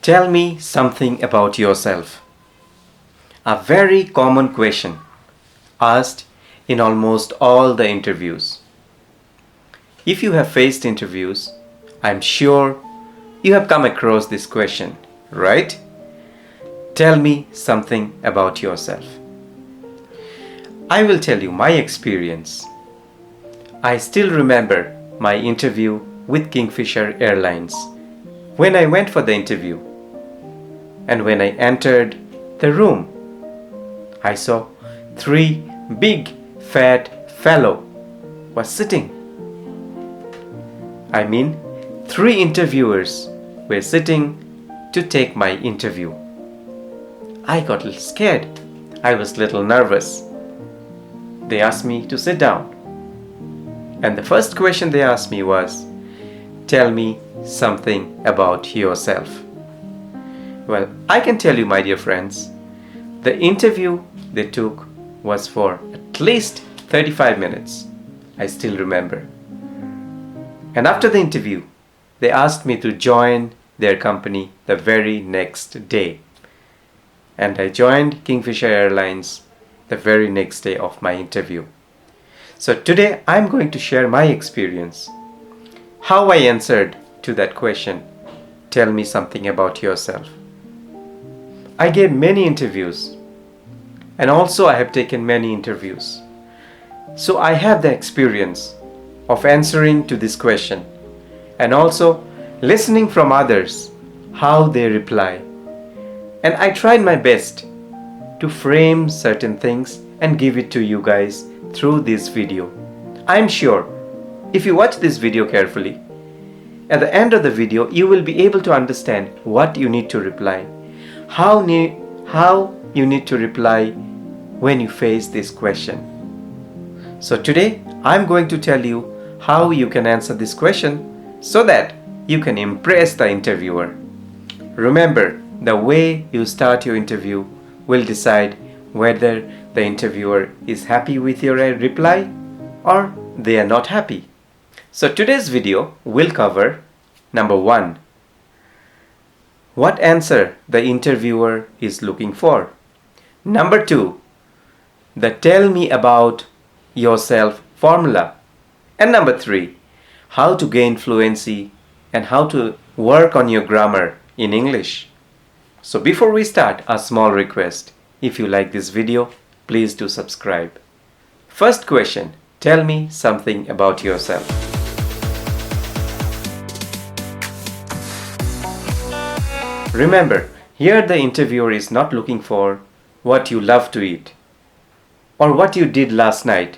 Tell me something about yourself. A very common question asked in almost all the interviews. If you have faced interviews, I'm sure you have come across this question, right? Tell me something about yourself. I will tell you my experience. I still remember my interview with Kingfisher Airlines. When I went for the interview and when I entered the room, I saw three big fat fellow was sitting. I mean, three interviewers were sitting to take my interview. I got a little scared. I was a little nervous. They asked me to sit down. And the first question they asked me was, tell me something about yourself. Well, I can tell you, my dear friends, the interview they took was for at least 35 minutes. I still remember. And after the interview, they asked me to join their company the very next day. And I joined Kingfisher Airlines the very next day of my interview. So today I'm going to share my experience, how I answered to that question, tell me something about yourself. I gave many interviews and also I have taken many interviews. So I have the experience of answering to this question and also listening from others how they reply. And I tried my best to frame certain things and give it to you guys through this video. I'm sure if you watch this video carefully, at the end of the video you will be able to understand what you need to reply, how you need to reply when you face this question. So today I'm going to tell you how you can answer this question so that you can impress the interviewer. Remember, the way you start your interview will decide whether the interviewer is happy with your reply or they are not happy. So today's video will cover number 1, what answer the interviewer is looking for. Number 2, the tell me about yourself formula. And number 3, how to gain fluency and how to work on your grammar in English. So before we start, a small request. If you like this video, please do subscribe. First question, tell me something about yourself. Remember, here the interviewer is not looking for what you love to eat or what you did last night,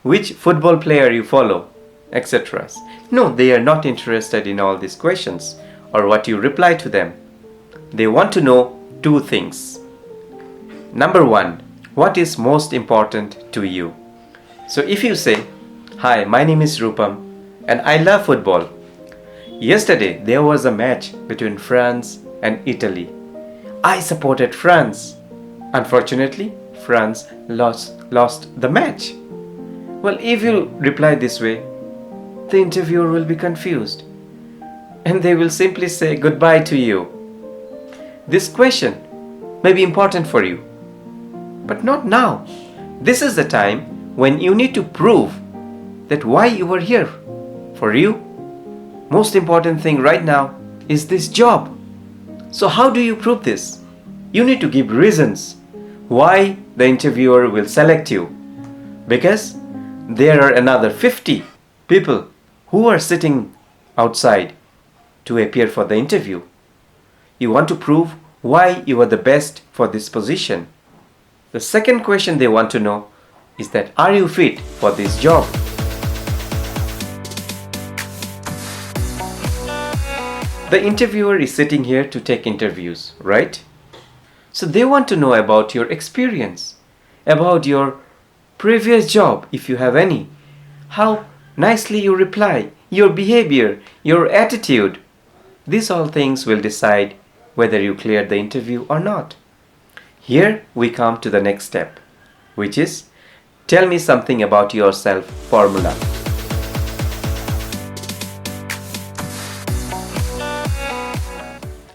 which football player you follow, etc. No, they are not interested in all these questions or what you reply to them. They want to know two things. Number 1, what is most important to you? So if you say, hi, my name is Rupam and I love football. Yesterday there was a match between France and Italy. I supported France. Unfortunately, France lost the match. Well, if you reply this way, the interviewer will be confused and they will simply say goodbye to you. This question may be important for you, but not now. This is the time when you need to prove that why you are here. For you, most important thing right now is this job. So how do you prove this? You need to give reasons why the interviewer will select you, because there are another 50 people who are sitting outside to appear for the interview. You want to prove why you are the best for this position. The second question they want to know is that are you fit for this job? The interviewer is sitting here to take interviews, right? So they want to know about your experience, about your previous job if you have any, how nicely you reply, your behavior, your attitude. These all things will decide whether you cleared the interview or not. Here we come to the next step, which is tell me something about yourself formula.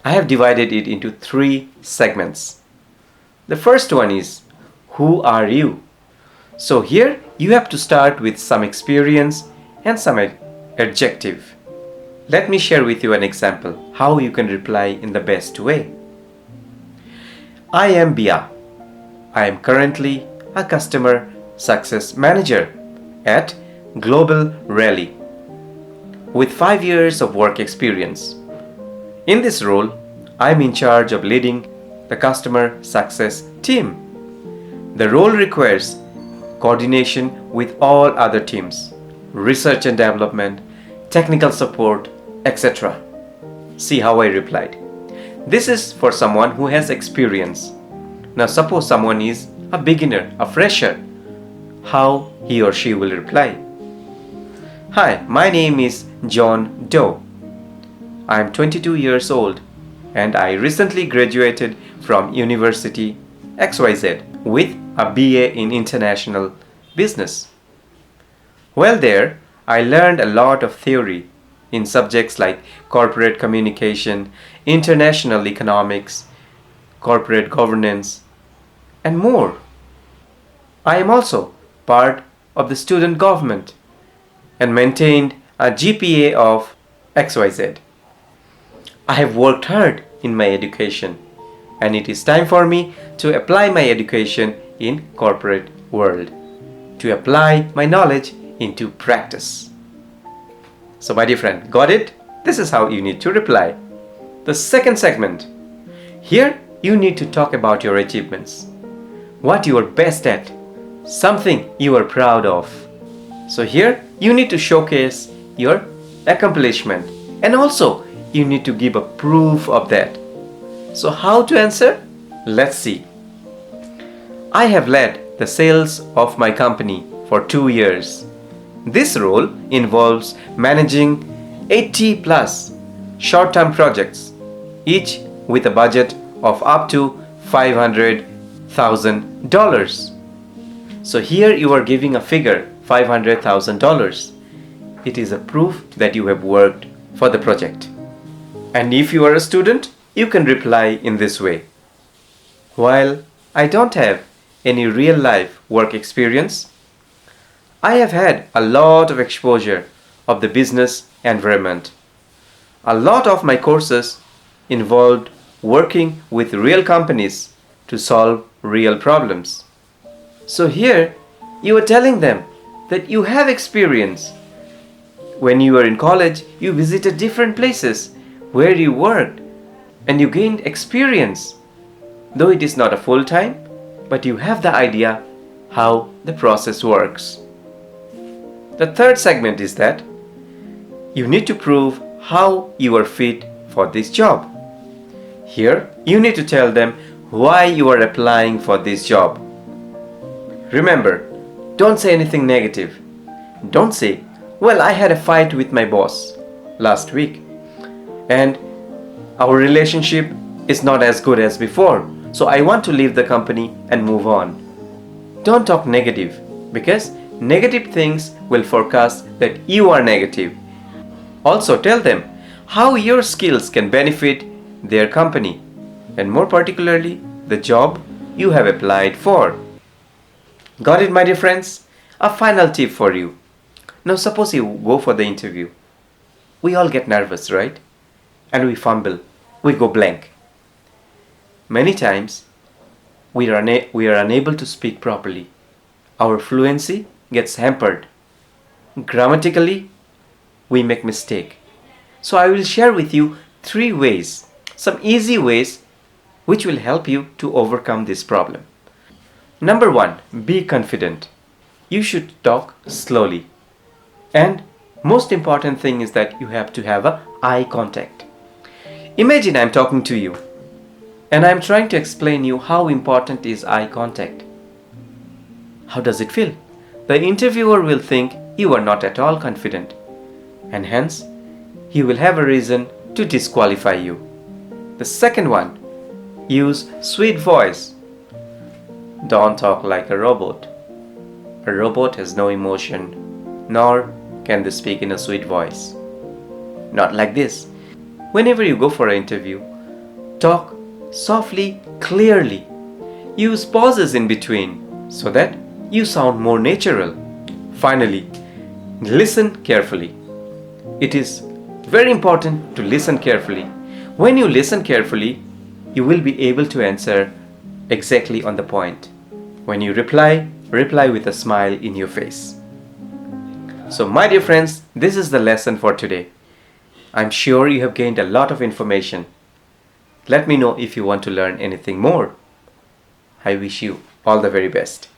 I have divided it into 3 segments. The first one is, who are you? So here you have to start with some experience and some adjective. Let me share with you an example how you can reply in the best way. I am Bia. I am currently a customer success manager at Global Rally with 5 years of work experience. In this role, I am in charge of leading the customer success team. The role requires coordination with all other teams, research and development, technical support, etc. See how I replied. This is for someone who has experience. Now suppose someone is a beginner, a fresher. How he or she will reply? Hi, my name is John Doe. I am 22 years old and I recently graduated from University XYZ with a BA in International Business. While there, I learned a lot of theory in subjects like corporate communication, international economics, corporate governance, and more. I am also part of the student government and maintained a GPA of XYZ. I have worked hard in my education and it is time for me to apply my education in corporate world, to apply my knowledge into practice. So my dear friend, got it? This is how you need to reply. The second segment. Here you need to talk about your achievements. What you are best at. Something you are proud of. So here you need to showcase your accomplishment and also you need to give a proof of that. So how to answer? Let's see. I have led the sales of my company for 2 years. This role involves managing 80 plus short-term projects, each with a budget of up to $500,000. So here you are giving a figure, $500,000. It is a proof that you have worked for the project. And if you are a student, you can reply in this way. While I don't have any real life work experience, I have had a lot of exposure of the business environment. A lot of my courses involved working with real companies to solve real problems. So here you are telling them that you have experience. When you were in college, you visited different places where you worked and you gained experience. Though it is not a full time, but you have the idea how the process works. The third segment is that you need to prove how you are fit for this job. Here, you need to tell them why you are applying for this job. Remember, don't say anything negative. Don't say, well, I had a fight with my boss last week and our relationship is not as good as before, so I want to leave the company and move on. Don't talk negative because negative things will forecast that you are negative. Also tell them how your skills can benefit their company and more particularly the job you have applied for. Got it, my dear friends? A final tip for you. Now suppose you go for the interview. We all get nervous, right? And we fumble. We go blank. Many times we are unable to speak properly. Our fluency gets hampered. Grammatically, we make mistake. So I will share with you 3 ways, some easy ways which will help you to overcome this problem. Number 1, be confident. You should talk slowly. And most important thing is that you have to have eye contact. Imagine I'm talking to you and I'm trying to explain you how important is eye contact. How does it feel? The interviewer will think you are not at all confident and hence he will have a reason to disqualify you. The second one, use sweet voice. Don't talk like a robot. A robot has no emotion, nor can they speak in a sweet voice. Not like this. Whenever you go for an interview, Talk softly, clearly. Use pauses in between so that you sound more natural. Finally, listen carefully. It is very important to listen carefully. When you listen carefully, you will be able to answer exactly on the point. When you reply, reply with a smile in your face. So, my dear friends, this is the lesson for today. I'm sure you have gained a lot of information. Let me know if you want to learn anything more. I wish you all the very best.